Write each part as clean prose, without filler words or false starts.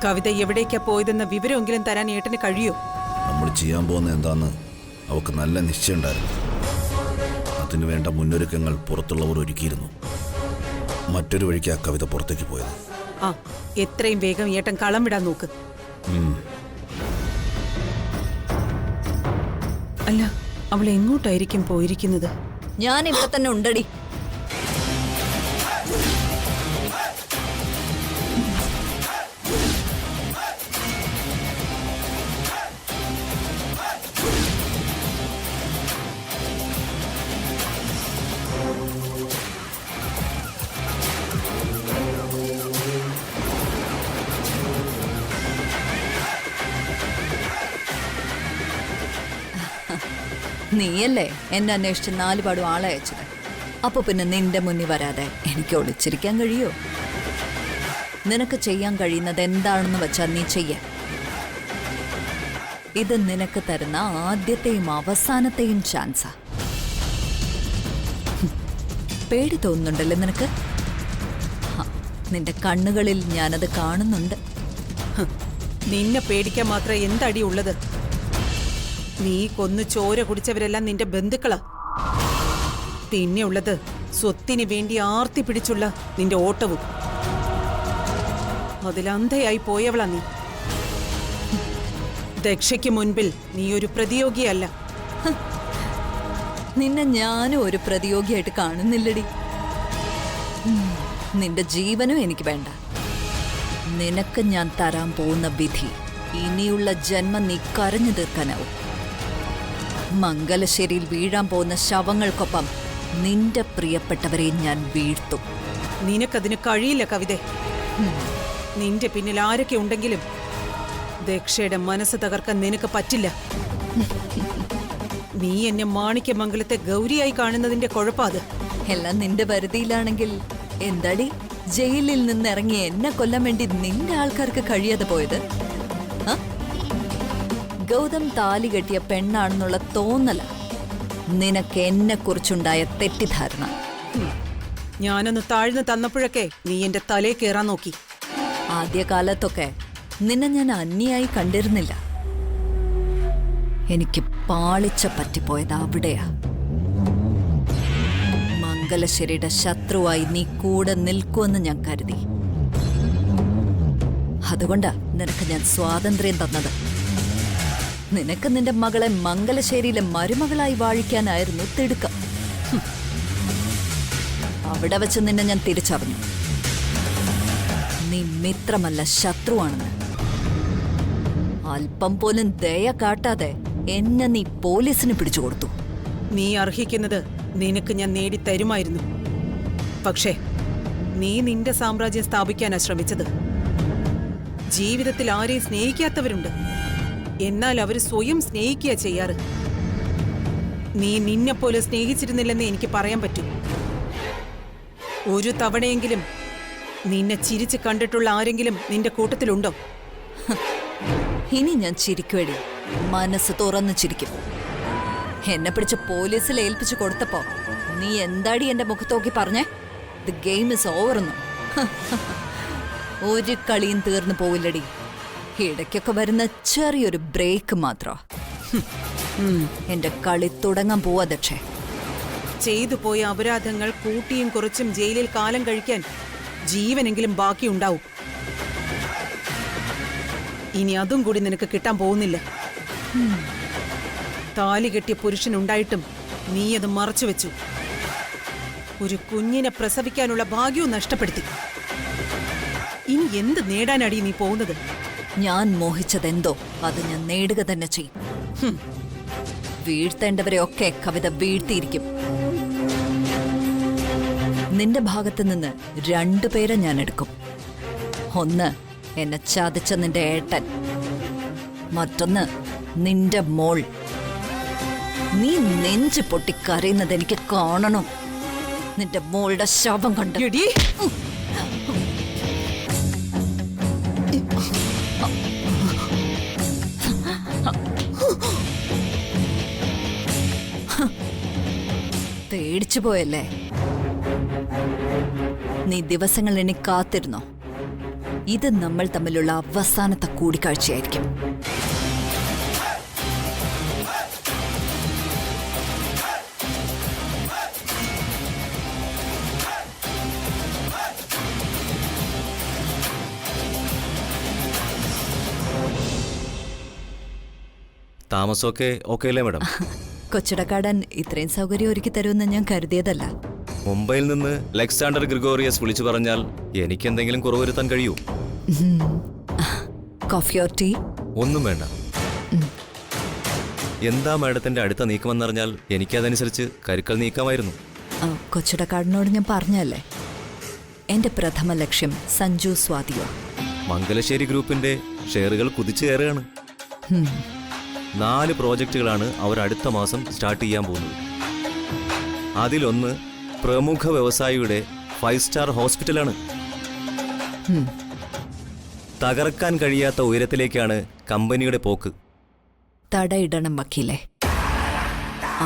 കവിത എവിടേക്കാ പോയതെന്ന വിവരമെങ്കിലും തരാൻ ഏട്ടന് കഴിയോ? നമ്മൾ ചെയ്യാൻ പോകുന്ന എന്താന്ന് അവൾക്ക് നല്ല നിശ്ചയമുണ്ടായിരുന്നു. അതിനു വേണ്ട മുന്നൊരുക്കങ്ങൾ പുറത്തുള്ളവർ ഒരുക്കിയിരുന്നു. മറ്റൊരു വഴിക്ക് ആ കവിത പുറത്തേക്ക് പോയത്. ആ, എത്രയും വേഗം ഏട്ടൻ കളം വിടാൻ നോക്ക്. അല്ല, അവൾ എങ്ങോട്ടായിരിക്കും പോയിരിക്കുന്നത്? ഞാൻ ഇവിടെ തന്നെ ഉണ്ടടി. നീയല്ലേ എന്നെ അന്വേഷിച്ച് 4 പാടും ആളെ അയച്ചത്. അപ്പൊ പിന്നെ നിന്റെ മുന്നിൽ വരാതെ എനിക്ക് ഒളിച്ചിരിക്കാൻ കഴിയോ? നിനക്ക് ചെയ്യാൻ കഴിയുന്നത് എന്താണെന്ന് വെച്ചാൽ നീ ചെയ്യ. ഇത് നിനക്ക് തരുന്ന ആദ്യത്തെയും അവസാനത്തെയും ചാൻസാ. പേടി തോന്നുന്നുണ്ടല്ലേ നിനക്ക്? നിന്റെ കണ്ണുകളിൽ ഞാനത് കാണുന്നുണ്ട്. നിന്നെ പേടിക്കാൻ മാത്രം എന്തടി ഉള്ളത്? നീ കൊന്നു ചോര കുടിച്ചവരെല്ലാം നിന്റെ ബന്ധുക്കളാ. പിന്നെയുള്ളത് സ്വത്തിന് വേണ്ടി ആർത്തി പിടിച്ചുള്ള നിന്റെ ഓട്ടവും. അതിലന്ധയായി പോയവളാ നീ. ദക്ഷയ്ക്ക് മുൻപിൽ നീ ഒരു പ്രതിയോഗിയല്ല. നിന്നെ ഞാനും ഒരു പ്രതിയോഗിയായിട്ട് കാണുന്നില്ലടി. നിന്റെ ജീവനും എനിക്ക് വേണ്ട. നിനക്ക് ഞാൻ തരാൻ പോകുന്ന വിധി ഇനിയുള്ള ജന്മം നീ കരഞ്ഞു തീർക്കാനാവും. മംഗലശ്ശേരിയിൽ വീഴാൻ പോകുന്ന ശവങ്ങൾക്കൊപ്പം നിന്റെ പ്രിയപ്പെട്ടവരെ ഞാൻ വീഴ്ത്തും. നിനക്കതിന് കഴിയില്ല കവിതേ. നിന്റെ പിന്നിൽ ആരൊക്കെ ഉണ്ടെങ്കിലും ദക്ഷയുടെ മനസ്സ് തകർക്കാൻ നിനക്ക് പറ്റില്ല. നീ എന്നെ മാണിക്യമംഗലത്തെ ഗൗരിയായി കാണുന്നതിന്റെ കുഴപ്പാത്. എല്ലാം നിന്റെ വരുതിയിലാണെങ്കിൽ എന്താടി ജയിലിൽ നിന്നിറങ്ങി എന്നെ കൊല്ലാൻ വേണ്ടി നിന്റെ ആൾക്കാർക്ക് കഴിയാതെ പോയത്? ഗൗതം താലി കെട്ടിയ പെണ്ണാണെന്നുള്ള തോന്നല നിനക്ക് എന്നെ കുറിച്ചുണ്ടായ തെറ്റിദ്ധാരണ. ഞാനൊന്ന് താഴ്ന്നു തന്നപ്പോഴൊക്കെ നീ എന്റെ തലേ കയറാൻ നോക്കി. ആദ്യകാലത്തൊക്കെ നിന്നെ ഞാൻ അന്യായി കണ്ടിരുന്നില്ല. എനിക്ക് പാളിച്ച പറ്റിപ്പോയത് അവിടെയാ. മംഗലശ്ശേരിയുടെ ശത്രുവായി നീ കൂടെ നിൽക്കുമെന്ന് ഞാൻ കരുതി. അതുകൊണ്ടാ നിനക്ക് ഞാൻ സ്വാതന്ത്ര്യം തന്നത്. നിനക്ക് നിന്റെ മകളെ മംഗലശ്ശേരിയിലെ മരുമകളായി വാഴിക്കാനായിരുന്നു തിടുക്കം. അവിടെ വെച്ച് നിന്നെ ഞാൻ തിരിച്ചറിഞ്ഞു. നീ മിത്രമല്ല, ശത്രുവാണെന്ന്. അല്പം പോലും ദയ കാട്ടാതെ എന്നെ നീ പോലീസിന് പിടിച്ചു കൊടുത്തു. നീ അർഹിക്കുന്നത് നിനക്ക് ഞാൻ നേടിത്തരുമായിരുന്നു. പക്ഷേ നീ നിന്റെ സാമ്രാജ്യം സ്ഥാപിക്കാനാ ശ്രമിച്ചത്. ജീവിതത്തിൽ ആരെയും സ്നേഹിക്കാത്തവരുണ്ട്, എന്നാൽ അവർ സ്വയം സ്നേഹിക്കുക ചെയ്യാറ്. നീ നിന്നെപ്പോലെ സ്നേഹിച്ചിരുന്നില്ലെന്ന് എനിക്ക് പറയാൻ പറ്റും. ഒരു തവണയെങ്കിലും നിന്നെ ചിരിച്ച് കണ്ടിട്ടുള്ള ആരെങ്കിലും നിന്റെ കൂട്ടത്തിലുണ്ടോ? ഇനി ഞാൻ ചിരിക്കുവേടി, മനസ്സ് തുറന്ന് ചിരിക്കും. എന്നെ പിടിച്ച് പോലീസിൽ ഏൽപ്പിച്ചു കൊടുത്തപ്പോ നീ എന്താടി എന്റെ മുഖത്തോക്കി പറഞ്ഞേ? ദി ഗെയിം ഇസ് ഓവറെന്നു. ഒരു കളിയും തീർന്നു പോവില്ലടി. ഇടയ്ക്കൊക്കെ വരുന്ന ചെറിയൊരു ബ്രേക്ക് മാത്രം. എന്റെ കളി തുടങ്ങാൻ പോവാ ദക്ഷേ. ചെയ്തു പോയ അപരാധങ്ങൾ കൂട്ടിയും കുറച്ചും ജയിലിൽ കാലം കഴിക്കാൻ ജീവനെങ്കിലും ബാക്കിയുണ്ടാവും. ഇനി അതും കൂടി നിനക്ക് കിട്ടാൻ പോകുന്നില്ല. താലി കെട്ടിയ പുരുഷനുണ്ടായിട്ടും നീ അത് മറച്ചുവെച്ചു. ഒരു കുഞ്ഞിനെ പ്രസവിക്കാനുള്ള ഭാഗ്യവും നഷ്ടപ്പെടുത്തി. ഇനി എന്ത് നേടാനടി നീ പോകുന്നത്? ഞാൻ മോഹിച്ചതെന്തോ അത് ഞാൻ നേടുക തന്നെ ചെയ്യും. വീഴ്ത്തേണ്ടവരെയൊക്കെ കവിത വീഴ്ത്തിയിരിക്കും. നിന്റെ ഭാഗത്ത് നിന്ന് 2 പേരെ ഞാൻ എടുക്കും. ഒന്ന് എന്നെ ചതിച്ച നിന്റെ ഏട്ടൻ, മറ്റൊന്ന് നിന്റെ മോൾ. നീ നെഞ്ച് പൊട്ടിക്കരയുന്നത് എനിക്ക് കാണണം. നിന്റെ മോളുടെ ശവം കണ്ട്. പേടിച്ചു പോയല്ലേ? നീ ദിവസങ്ങൾ എന്നെ കാത്തിരുന്നോ? ഇത് നമ്മൾ തമ്മിലുള്ള അവസാനത്തെ കൂടിക്കാഴ്ചയായിരിക്കും. താമസമൊക്കെ ഓക്കെ അല്ലേ മാഡം? കൊച്ചിടക്കാടൻ ഇത്രയും സൗകര്യം ഒരുക്കി തരുമെന്ന് ഞാൻ കരുതിയതല്ല. മുംബൈയിൽ നിന്ന് അലക്സാണ്ടർ ഗ്രിഗോറിയസ് വിളിച്ചു പറഞ്ഞാൽ എനിക്കെന്തെങ്കിലും കുറവ് വരുത്താൻ കഴിയൂ? Coffee or tea? ഒന്നും വേണ്ട. എന്താ മാഡത്തിന്റെ അടുത്ത നീക്കമെന്നറിഞ്ഞാൽ എനിക്കതനുസരിച്ച് കരുക്കൾ നീക്കാമായിരുന്നു. കൊച്ചിടക്കാടനോട് ഞാൻ പറഞ്ഞല്ലേ, എന്റെ പ്രഥമ ലക്ഷ്യം സഞ്ജു സ്വാതിയോ. മംഗലശ്ശേരി ഗ്രൂപ്പിന്റെ ഷെയറുകൾ കുതിച്ചു കയറുകയാണ്. 4 പ്രോജക്റ്റുകളാണ് അവർ അടുത്ത മാസം സ്റ്റാർട്ട് ചെയ്യാൻ പോകുന്നത്. അതിലൊന്ന് പ്രമുഖ വ്യവസായിയുടെ 5 സ്റ്റാർ ഹോസ്പിറ്റലാണ്. തകർക്കാൻ കഴിയാത്ത ഉയരത്തിലേക്കാണ് കമ്പനിയുടെ പോക്ക്. തടയിടണം വക്കീലെ.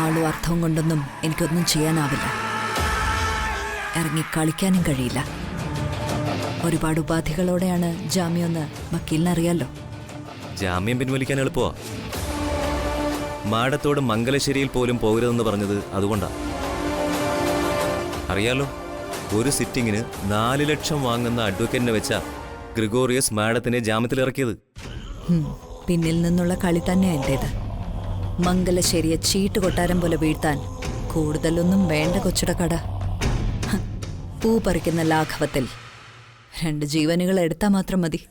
ആളും അർത്ഥവും കൊണ്ടൊന്നും എനിക്കൊന്നും ചെയ്യാനാവില്ല. ഇറങ്ങി കളിക്കാനും കഴിയില്ല. ഒരുപാട് ഉപാധികളോടെയാണ് ജാമ്യമെന്ന് വക്കീലിനറിയാലോ. ജാമ്യം പിൻവലിക്കാൻ എളുപ്പമാ. മാഡത്തോട് മംഗലശ്ശേരിയിൽ പോലും പോകരുതെന്ന് പറഞ്ഞത് അതുകൊണ്ടാ. അറിയാലോ, ഒരു സിറ്റിങ്ങിന് 4 ലക്ഷം വാങ്ങുന്ന അഡ്വക്കേറ്റിനെ വെച്ചാ ഗ്രിഗോറിയസ് മാഡത്തിനെ ജാമ്യത്തിലിറക്കിയത്. പിന്നിൽ നിന്നുള്ള കളി തന്നെ എന്റേത്. മംഗലശ്ശേരിയെ ചീട്ട് കൊട്ടാരം പോലെ വീഴ്ത്താൻ കൂടുതലൊന്നും വേണ്ട കൊച്ചിടക്കട. പൂ പറിക്കുന്ന ലാഘവത്തിൽ 2 ജീവനുകൾ എടുത്താൽ മാത്രം മതി.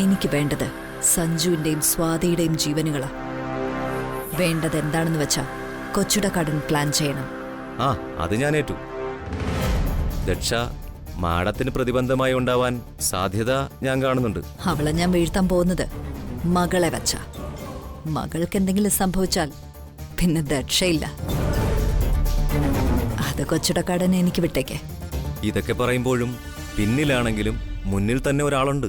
എനിക്ക് വേണ്ടത് സഞ്ജുവിന്റെയും സ്വാതിയുടെയും ജീവനുകളാ. വേണ്ടത് എന്താണെന്ന് വെച്ചാ കൊച്ചിടക്കടൻ പ്ലാൻ ചെയ്യണം. അത് ഞാൻ ഏറ്റു. ദക്ഷ മാഡത്തിന് പ്രതിബന്ധമായി ഉണ്ടാവാൻ സാധ്യത ഞാൻ കാണുന്നുണ്ട്. അവളെ ഞാൻ വീഴ്ത്താൻ പോകുന്നത് മകളെ വച്ച. മകൾക്ക് എന്തെങ്കിലും സംഭവിച്ചാൽ പിന്നെ ദക്ഷയില്ല. അത് കൊച്ചിടക്കാടനെ എനിക്ക് വിട്ടേക്കെ. ഇതൊക്കെ പറയുമ്പോഴും പിന്നിലാണെങ്കിലും മുന്നിൽ തന്നെ ഒരാളുണ്ട്.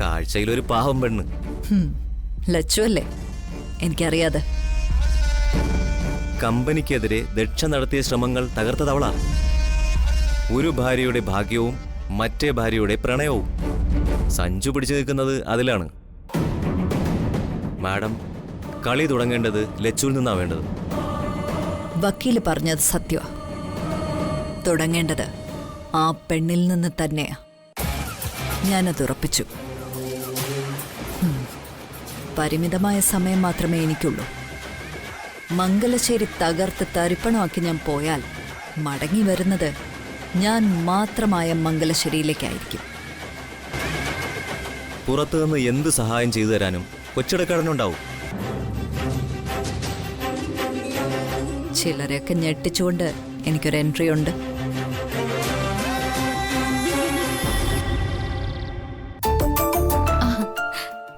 കാഴ്ചയിലൊരു പാവം പെണ്ണ്. ലച്ചു അല്ലേ? എനിക്കറിയാതെ. കമ്പനിക്കെതിരെ ദക്ഷ നടത്തിയ ശ്രമങ്ങൾ തകർത്തതവളാ. ഒരു ഭാര്യയുടെ ഭാഗ്യവും മറ്റേ ഭാര്യയുടെ പ്രണയവും. സഞ്ജു പിടിച്ചു നിൽക്കുന്നത് അതിലാണ്. മാഡം, കളി തുടങ്ങേണ്ടത് ലച്ചുവിൽ നിന്നാ വേണ്ടത്. വക്കീല് പറഞ്ഞത് സത്യമാ. തുടങ്ങേണ്ടത് ആ പെണ്ണിൽ നിന്ന് തന്നെയാ. ഞാനത് ഉറപ്പിച്ചു. പരിമിതമായ സമയം മാത്രമേ എനിക്കുള്ളൂ. മംഗലശ്ശേരി തകർത്ത് തരിപ്പണമാക്കി ഞാൻ പോയാൽ മടങ്ങി വരുന്നത് ഞാൻ മാത്രമായ മംഗലശ്ശേരിയിലേക്കായിരിക്കും. പുറത്തുനിന്ന് എന്ത് സഹായം ചെയ്തു തരാനും കൊച്ചിടക്കാടനുണ്ടാവും. ചിലരെയൊക്കെ ഞെട്ടിച്ചുകൊണ്ട് എനിക്കൊരു എൻട്രി ഉണ്ട്.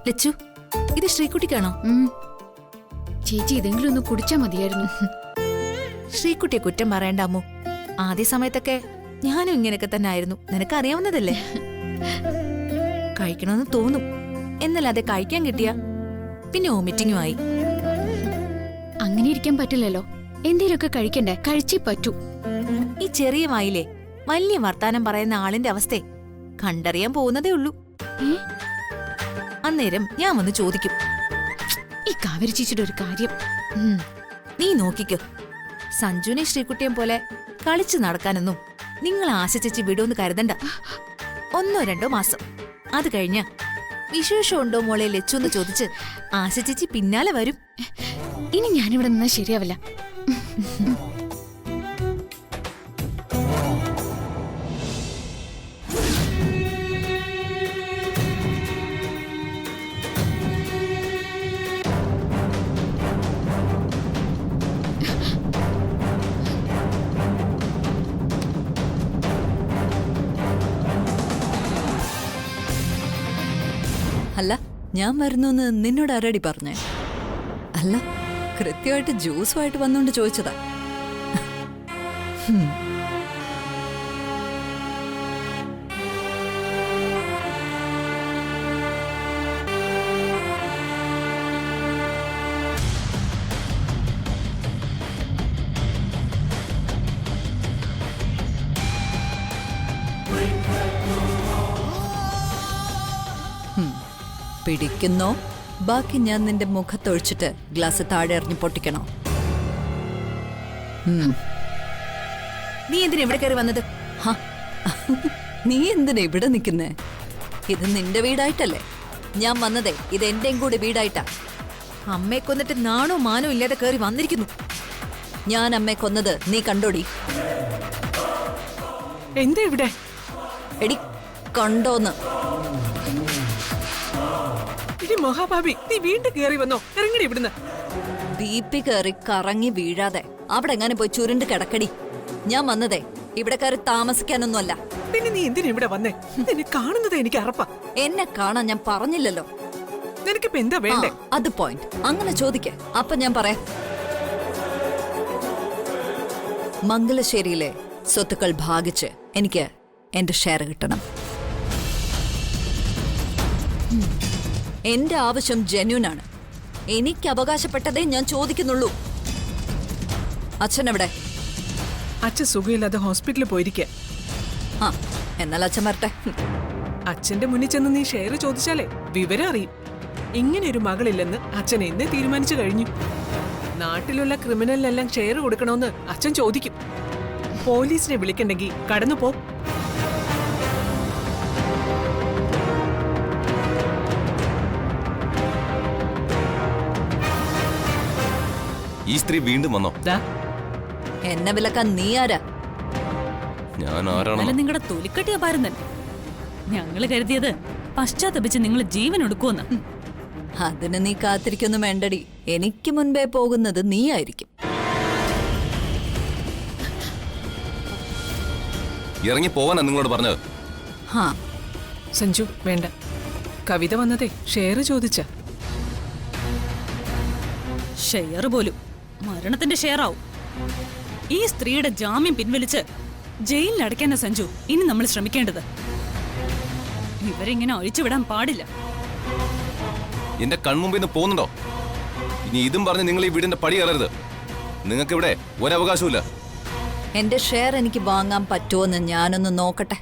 ലച്ചു, ഇത് ശ്രീകുട്ടിക്കാണോ? ചേച്ചി ഇതെങ്കിലും ഒന്ന് കുടിച്ചാ മതിയായിരുന്നു. ശ്രീകുട്ടിയെ കുറ്റം പറയണ്ട അമ്മു. ആദ്യ സമയത്തൊക്കെ ഞാനും ഇങ്ങനെയൊക്കെ തന്നെ ആയിരുന്നു. നിനക്കറിയാവുന്നതല്ലേ. കഴിക്കണമെന്ന് തോന്നും, എന്നല്ലാതെ കഴിക്കാൻ കിട്ടിയ പിന്നെ വോമിറ്റിങ്ങുമായി. അങ്ങനെ ഇരിക്കാൻ പറ്റില്ലല്ലോ. എന്തേലൊക്കെ കഴിക്കണ്ടേ? കഴിച്ചേ പറ്റൂ. ഈ ചെറിയ വായിലെ വലിയ വർത്താനം പറയുന്ന ആളിന്റെ അവസ്ഥ കണ്ടറിയാൻ പോകുന്നതേ ഉള്ളൂ. അന്നേരം ഞാൻ വന്ന് ചോദിക്കും, ഈ കാവേരി ചേച്ചിയുടെ ഒരു കാര്യം. നീ നോക്കിക്കോ, സഞ്ജുനെ ശ്രീകുട്ടിയെ പോലെ കളിച്ചു നടക്കാനൊന്നും നിങ്ങൾ ആശിച്ചു വിടുമെന്ന് കരുതണ്ട. 1-2 മാസം അത് കഴിഞ്ഞ വിശേഷമുണ്ടോ മോളെ ലച്ചുന്ന് ചോദിച്ച് ആശിച്ചി പിന്നാലെ വരും. ഇനി ഞാനിവിടെ നിന്നാ ശരിയാവില്ല. അല്ല, ഞാൻ വരുന്നു നിന്നോട് ആരടി പറഞ്ഞേ? അല്ല, കൃത്യമായിട്ട് ജ്യൂസുമായിട്ട് വന്നുകൊണ്ട് ചോദിച്ചതാ. പിടിക്കുന്നോ ബാക്കി ഞാൻ നിന്റെ മുഖത്തൊഴിച്ചിട്ട് ഗ്ലാസ് താഴെ എറിഞ്ഞ് പൊട്ടിക്കണോ? നീ എന്തിനാ ഇവിടെ കയറി വന്നത്? ഹ, നീ എന്തിനാ ഇവിടെ നിൽക്കുന്നേ? ഇത് നിന്റെ വീടായിട്ടല്ലേ ഞാൻ വന്നതേ. ഇത് എന്റെയും കൂടെ വീടായിട്ടാ. അമ്മയെ കൊന്നിട്ട് നാണോ മാനോ ഇല്ലാതെ കയറി വന്നിരിക്കുന്നു. ഞാൻ അമ്മയെ കൊന്നത് നീ കണ്ടോടി? എന്താ ഇവിടെ? എടി കണ്ടോന്ന്? ഇനി മഹാഭാവി, നീ വീണ്ടും കയറി വന്നോ? ഇറങ്ങടി ഇവിടുന്ന്. ബി.പി കയറി കറങ്ങി വീഴാതെ അവിടെ എങ്ങനെ പോയി ചുരുണ്ട് കിടക്കടി. ഞാൻ വന്നതേ ഇവിടെ കയറി താമസിക്കാനൊന്നുമല്ല. പിന്നെ നീ എന്തിനാ ഇവിടെ വന്നേ? നിന്നെ കാണുന്നത് എനിക്ക് അറപ്പാ. എന്നെ കാണാൻ ഞാൻ പറഞ്ഞില്ലല്ലോ. നിനക്കിപ്പോ എന്താ വേണ്ടേ? അത് പോയിന്റ്. അങ്ങനെ ചോദിക്കേ, അപ്പൊ ഞാൻ പറയാം. മംഗലശ്ശേരിയിലെ സ്വത്തുക്കൾ ഭാഗിച്ച് എനിക്ക് എന്റെ ഷെയർ കിട്ടണം. എന്റെ ആവശ്യം ജെന്യൂൻ ആണ്. എനിക്ക് അവകാശപ്പെട്ടതേ ഞാൻ ചോദിക്കുന്നുള്ളൂ. അച്ഛൻ എവിടെ? അച്ഛൻ സുഖമില്ലാതെ ഹോസ്പിറ്റലിൽ പോയിരിക്കുക. ആ, എന്നാൽ അച്ഛൻ വരട്ടെ. അച്ഛന്റെ മുന്നിൽ ചെന്ന് നീ ഷെയർ ചോദിച്ചാലേ വിവരം അറിയും. ഇങ്ങനെ ഒരു മകളില്ലെന്ന് അച്ഛൻ എന്നെ തീരുമാനിച്ചു കഴിഞ്ഞു. നാട്ടിലുള്ള ക്രിമിനലിനെല്ലാം ഷെയർ കൊടുക്കണമെന്ന് അച്ഛൻ ചോദിക്കും. പോലീസിനെ വിളിക്കണ്ടെങ്കിൽ കടന്നു പോ. ഈ സ്ത്രീ വീണ്ടും വന്നോ? ദാ, എന്നെ വിലക്കാൻ നീ ആരാ? ഞാൻ ആരാണോ? നിങ്ങളുടെ തൊലിക്കട്ടിയ പാരം തന്നെ. ഞങ്ങള് കരുതിയത് പശ്ചാത്തപിച്ച് നിങ്ങൾ ജീവൻ എടുക്കുമെന്ന്. അതിന് നീ കാത്തിരിക്കൊന്നും വേണ്ടടി. എനിക്ക് മുൻപേ പോകുന്നത് നീ ആയിരിക്കും. ഇറങ്ങി പോവാനാ നിങ്ങളോട് പറഞ്ഞത്. ഹാ, സഞ്ജു വേണ്ട. കവിത വന്നതേ ഷെയർ ചോദിച്ച. ഷെയർ പോലും മരണത്തിന്റെ ഷെയർ ആവും. ഈ സ്ത്രീയുടെ ജാമ്യം പിൻവലിച്ച് ജയിലിൽ അടയ്ക്കാനാ സഞ്ജു ഇനി നമ്മൾ ശ്രമിക്കേണ്ടത്. ഇവരിങ്ങനെ ഒഴിച്ചുവിടാൻ പാടില്ല. എന്റെ കൺമുമ്പിൽ നിന്ന് പോകുന്നുണ്ടോ? ഇനി ഇതും പറഞ്ഞ് നിങ്ങൾ ഈ വീടിന്റെ പടി കയറരുത്. നിങ്ങൾക്ക് ഇവിടെ ഒരവകാശമില്ല. എന്റെ ഷെയർ എനിക്ക് വാങ്ങാൻ പറ്റുമോന്ന് ഞാനൊന്ന് നോക്കട്ടെ.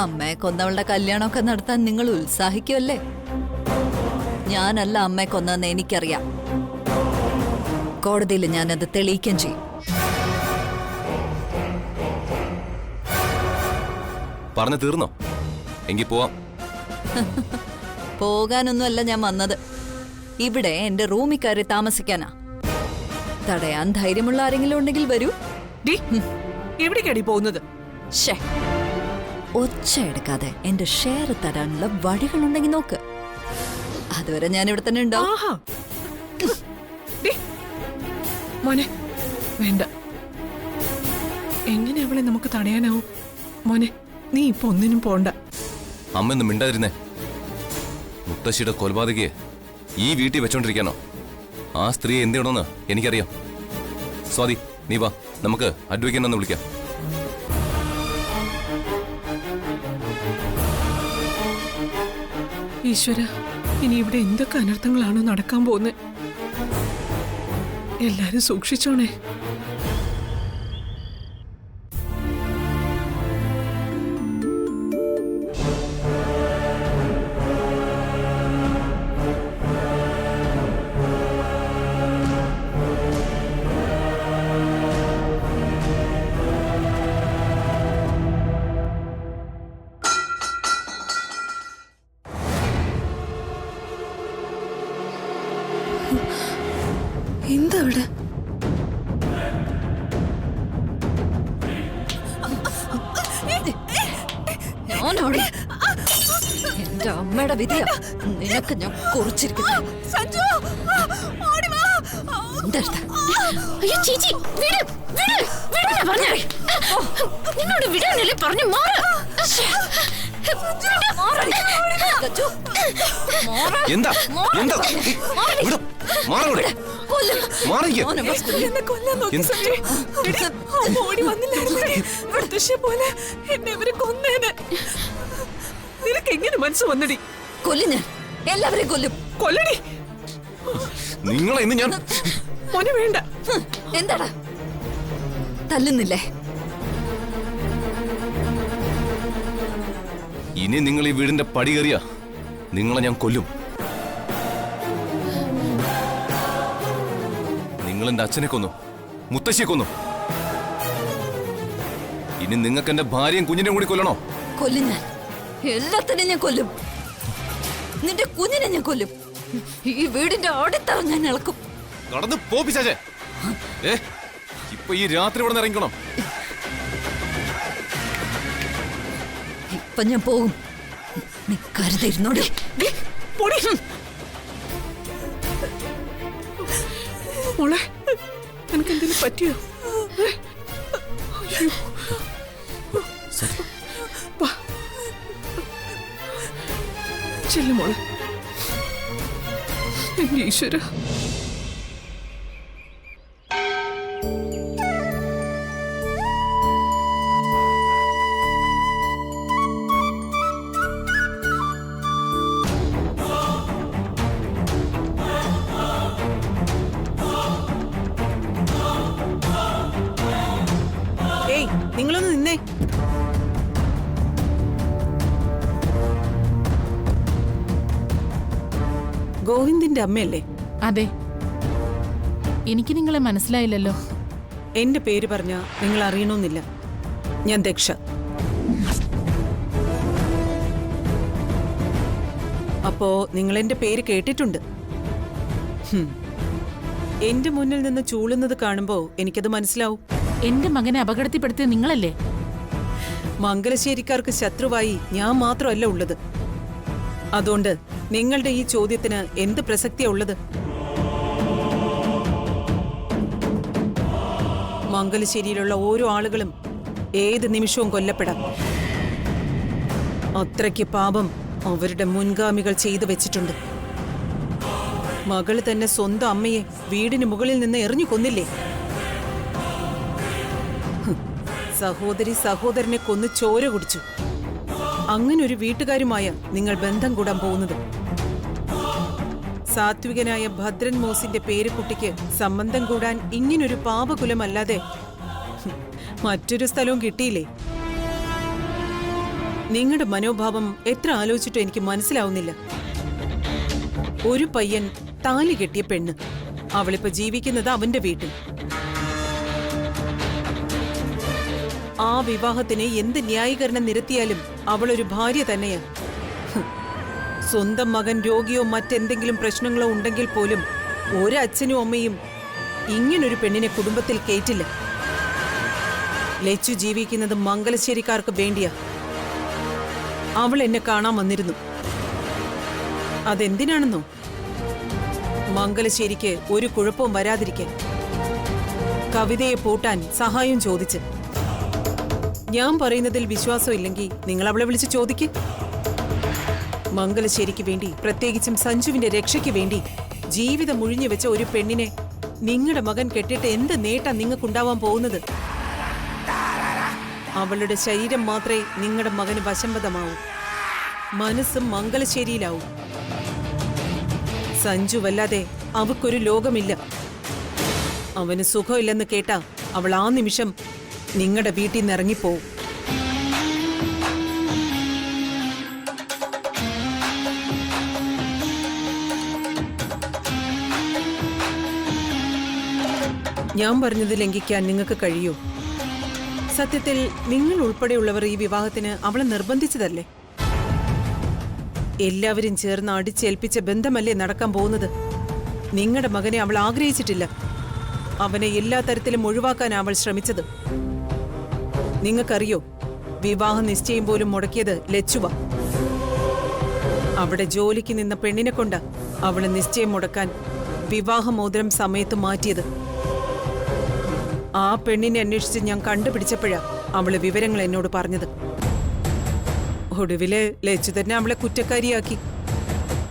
അമ്മയെ കൊന്നവളുടെ കല്യാണമൊക്കെ നടത്താൻ നിങ്ങൾ ഉത്സാഹിക്കുമല്ലേ? ഞാനല്ല അമ്മയെ കൊന്നതെന്ന് എനിക്കറിയാം. കോടതിയിൽ ഞാനത് തെളിയിക്കുകയും ചെയ്യും. പറഞ്ഞു തീർന്നോ? എങ്കിൽ പോവാം. പോകാനൊന്നുമല്ല ഞാൻ വന്നത്. ഇവിടെ എന്റെ റൂമിൽ കയറി താമസിക്കാനാ. തടയാൻ ധൈര്യമുള്ള ആരെങ്കിലും ഉണ്ടെങ്കിൽ വരൂ. എവിടേക്കാടി പോകുന്നത്? ശ്ശേ, ഒച്ച എടുക്കാതെ എന്റെ ഷെയർ തരാനുള്ള വഴികളുണ്ടെങ്കിൽ നോക്ക്. അതുവരെ ഞാൻ ഇവിടെ തന്നെ ഉണ്ടാവും. ആഹാ. ഡി, മോനെ വേണ്ട. എങ്ങനെ അവളെ നമുക്ക് തടയാനാവും? മോനെ നീ ഇപ്പൊ ഒന്നിനും പോണ്ട. അമ്മയൊന്നും മിണ്ടാതിരുന്നേ. മുത്തശ്ശിയുടെ കൊലപാതകയെ ഈ വീട്ടിൽ വെച്ചോണ്ടിരിക്കാനോ? ആ സ്ത്രീയെ എന്തിടണമെന്ന് എനിക്കറിയാം. സ്വാതി, നീ വാ, നമുക്ക് അഡ്വക്കേറ്റ് ഒന്ന് വിളിക്കാം. ഈശ്വര, ഇനി ഇവിടെ എന്തൊക്കെ അനർത്ഥങ്ങളാണോ നടക്കാൻ പോകുന്നത്? എല്ലാരും സൂക്ഷിച്ചോണേ. എന്താ അവിടെ? ഞാനോടി എന്റെ അമ്മയുടെ വിധിയാ നിനക്ക് ഞാൻ കുറിച്ചിരിക്കുന്നു. അയ്യോ ചേച്ചി, വിട്, വിട്, വിടാനാ പറഞ്ഞേ. നിന്നോട് വിടാനല്ലേ പറഞ്ഞു. മാറ്. എന്താ എന്താ ഇവിടെ മാറവിടെ മാറിക്ക. നിനക്ക് എങ്ങനെ മനസ്സ് വന്നടി? കൊല്ലും ഞാൻ, എല്ലാവരെയും കൊല്ലും. കൊല്ലടി. നിങ്ങളെ ഇന്ന് ഞാൻ മോനെ വേണ്ട. എന്താടാ തല്ലുന്നില്ലേ? ഇനി നിങ്ങൾ ഈ വീടിന്റെ പടി കയറിയ നിങ്ങളെ ഞാൻ കൊല്ലും. നിങ്ങൾ എന്റെ അച്ഛനെ കൊന്നു, മുത്തശ്ശിയെ കൊന്നു. ഇനി നിങ്ങൾക്ക് എന്റെ ഭാര്യയും കുഞ്ഞിനെയും കൂടി കൊല്ലണോ? കൊല്ലും ഞാൻ. എല്ലാത്തിനും ഞാൻ കൊല്ലും. നിന്റെ കുഞ്ഞിനെ ഞാൻ കൊല്ലും. ഈ വീടിന്റെ അടിത്തറ ഞാൻ ഇളക്കും. നടന്ന് പോപ്പിച്ചേ. ഇപ്പൊ ഈ രാത്രി ഇവിടെ നിന്ന് ഇറങ്ങിക്കണം. ഇപ്പൊ ഞാൻ പോകും. നീ കരുതിരുന്നോടി. പൊടി. മോളെ, നിനക്ക് എന്തെങ്കിലും പറ്റിയോ? അയ്യോ. വാ. ചെല്ലു മോളെ. എന്റെ ഈശ്വര. ഏയ്, നിങ്ങളൊന്ന് നിന്നേ. ഗോവിന്ദിന്റെ അമ്മയല്ലേ? അതെ. എനിക്ക് നിങ്ങളെ മനസ്സിലായില്ലല്ലോ. എന്റെ പേര് പറഞ്ഞ നിങ്ങൾ അറിയണമെന്നില്ല. ഞാൻ ദക്ഷ. അപ്പോ നിങ്ങൾ എന്റെ പേര് കേട്ടിട്ടുണ്ട്. എന്റെ മുന്നിൽ നിന്ന് ചൂളുന്നത് കാണുമ്പോ എനിക്കത് മനസ്സിലാവും. എന്റെ മകനെ അപകടത്തിൽപ്പെടുത്തിയ നിങ്ങളല്ലേ? മംഗലശ്ശേരിക്കാർക്ക് ശത്രുവായി ഞാൻ മാത്രമല്ല ഉള്ളത്. അതുകൊണ്ട് നിങ്ങളുടെ ഈ ചോദ്യത്തിന് എന്ത് പ്രസക്തിയാ ഉള്ളത്? മംഗലശ്ശേരിയിലുള്ള ഓരോ ആളുകളും ഏത് നിമിഷവും കൊല്ലപ്പെടാം. അത്രയ്ക്ക് പാപം അവരുടെ മുൻഗാമികൾ ചെയ്തു വെച്ചിട്ടുണ്ട്. മകള് തന്നെ സ്വന്തം അമ്മയെ വീടിന് മുകളിൽ നിന്ന് എറിഞ്ഞു കൊന്നില്ലേ? സഹോദരി സഹോദരനെ കൊന്ന് ചോര കുടിച്ചു. അങ്ങനെ ഒരു വീട്ടുകാരുമായ നിങ്ങൾ ബന്ധം കൂടാൻ പോകുന്നത്? സാത്വികനായ ഭദ്രൻ മോസിന്റെ പേരുകുട്ടിക്ക് സംബന്ധം കൂടാൻ ഇങ്ങനൊരു പാപകുലമല്ലാതെ മറ്റൊരു സ്ഥലവും കിട്ടിയില്ലേ? നിങ്ങളുടെ മനോഭാവം എത്ര ആലോചിച്ചിട്ടും എനിക്ക് മനസ്സിലാവുന്നില്ല. ഒരു പയ്യൻ താലി കെട്ടിയ പെണ്ണ്, അവളിപ്പോ ജീവിക്കുന്നത് അവന്റെ വീട്ടിൽ. ആ വിവാഹത്തിന് എന്ത് ന്യായീകരണം നിരത്തിയാലും അവളൊരു ഭാര്യ തന്നെയാ. സ്വന്തം മകൻ രോഗിയോ മറ്റെന്തെങ്കിലും പ്രശ്നങ്ങളോ ഉണ്ടെങ്കിൽ പോലും ഒരച്ഛനും അമ്മയും ഇങ്ങനൊരു പെണ്ണിനെ കുടുംബത്തിൽ കയറ്റില്ല. ലച്ചു ജീവിക്കുന്നത് മംഗലശ്ശേരിക്കാർക്ക് വേണ്ടിയാ. അവൾ എന്നെ കാണാൻ വന്നിരുന്നു. അതെന്തിനാണെന്നോ? മംഗലശ്ശേരിക്ക് ഒരു കുഴപ്പവും വരാതിരിക്കാൻ. കവിതയെ പൂട്ടാൻ സഹായം ചോദിച്ച്. ഞാൻ പറയുന്നതിൽ വിശ്വാസമില്ലെങ്കിൽ നിങ്ങൾ അവളെ വിളിച്ച് ചോദിക്ക്. മംഗലശ്ശേരിക്ക് വേണ്ടി, പ്രത്യേകിച്ചും സഞ്ജുവിന്റെ രക്ഷയ്ക്ക് വേണ്ടി ജീവിതം മുഴിഞ്ഞു വെച്ച ഒരു പെണ്ണിനെ നിങ്ങളുടെ മകൻ കെട്ടിട്ട് എന്ത് നേട്ടം നിങ്ങൾക്കുണ്ടാവാൻ പോകുന്നത്? അവളുടെ ശരീരം മാത്രമേ നിങ്ങളുടെ മകന് വശംവദമാവൂ. മനസ്സും മംഗലശ്ശേരിയിലാവും. സഞ്ജു വല്ലാതെ അവക്കൊരു ലോകമില്ല. അവന് സുഖമില്ലെന്ന് കേട്ടാ അവൾ ആ നിമിഷം നിങ്ങളുടെ വീട്ടിൽ നിന്ന് ഇറങ്ങിപ്പോവും. ഞാൻ പറഞ്ഞത് ലംഘിക്കാൻ നിങ്ങൾക്ക് കഴിയൂ? സത്യത്തിൽ നിങ്ങൾ ഉൾപ്പെടെയുള്ളവർ ഈ വിവാഹത്തിന് അവളെ നിർബന്ധിച്ചതല്ലേ? എല്ലാവരും ചേർന്ന് അടിച്ചേൽപ്പിച്ച ബന്ധമല്ലേ നടക്കാൻ പോകുന്നത്? നിങ്ങളുടെ മകനെ അവൾ ആഗ്രഹിച്ചിട്ടില്ല. അവനെ എല്ലാ തരത്തിലും ഒഴിവാക്കാൻ അവൾ ശ്രമിച്ചത്. നിങ്ങൾക്കറിയോ, വിവാഹ നിശ്ചയം പോലും മുടക്കിയത് ലച്ചുവ. അവിടെ ജോലിക്ക് നിന്ന പെണ്ണിനെ കൊണ്ട അവള് നിശ്ചയം മുടക്കാൻ വിവാഹമോതിരം സമയത്ത് മാറ്റിയത്. ആ പെണ്ണിനെ അന്വേഷിച്ച് ഞാൻ കണ്ടുപിടിച്ചപ്പോഴാ അവള് വിവരങ്ങൾ എന്നോട് പറഞ്ഞത്. ഒടുവില് ലച്ചു തന്നെ അവളെ കുറ്റക്കാരിയാക്കി.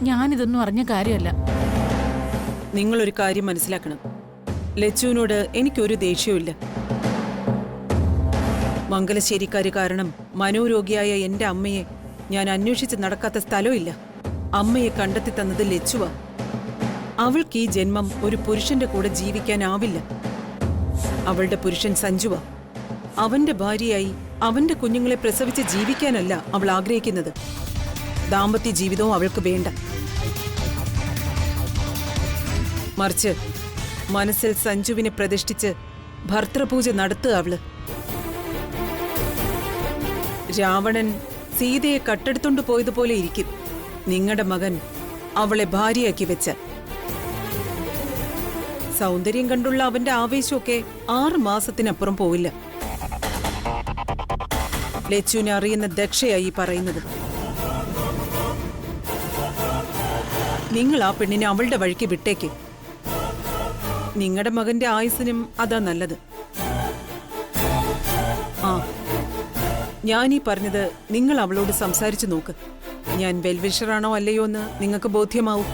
ഞാനിതൊന്നും അറിഞ്ഞ കാര്യമല്ല. നിങ്ങളൊരു കാര്യം മനസ്സിലാക്കണം. ലച്ചുവിനോട് എനിക്കൊരു ദേഷ്യവുമില്ല. മംഗലശ്ശേരിക്കാര് കാരണം മനോരോഗിയായ എന്റെ അമ്മയെ ഞാൻ അന്വേഷിച്ച് നടക്കാത്ത സ്ഥലമില്ല. അമ്മയെ കണ്ടെത്തി തന്നത് ലച്ചുവാ. അവൾക്ക് ഈ ജന്മം ഒരു പുരുഷന്റെ കൂടെ ജീവിക്കാനാവില്ല. അവളുടെ പുരുഷൻ സഞ്ജുവാ. അവന്റെ ഭാര്യയായി അവന്റെ കുഞ്ഞുങ്ങളെ പ്രസവിച്ച് ജീവിക്കാനല്ല അവൾ ആഗ്രഹിക്കുന്നത്. ദാമ്പത്യ ജീവിതവും അവൾക്ക് വേണ്ട. മറിച്ച് മനസ്സിൽ സഞ്ജുവിനെ പ്രതിഷ്ഠിച്ച് ഭർത്തൃപൂജ നടത്തുക അവള്. രാവണൻ സീതയെ കട്ടെടുത്തോണ്ട് പോയതുപോലെ ഇരിക്കും നിങ്ങളുടെ മകൻ അവളെ ഭാര്യയാക്കി വെച്ച. സൗന്ദര്യം കണ്ടുള്ള അവന്റെ ആവേശമൊക്കെ 6 മാസത്തിനപ്പുറം പോവില്ല. ലച്ചുവിനെ അറിയുന്ന ദക്ഷയായി പറയുന്നത്. നിങ്ങൾ ആ പെണ്ണിനെ അവളുടെ വഴിക്ക് വിട്ടേക്ക്. നിങ്ങളുടെ മകന്റെ ആയുസിനും അതാ നല്ലത്. ആ, ഞാനീ പറഞ്ഞത് നിങ്ങൾ അവളോട് സംസാരിച്ചു നോക്ക്. ഞാൻ വെൽവിഷറാണോ അല്ലയോ എന്ന് നിങ്ങൾക്ക് ബോധ്യമാവും.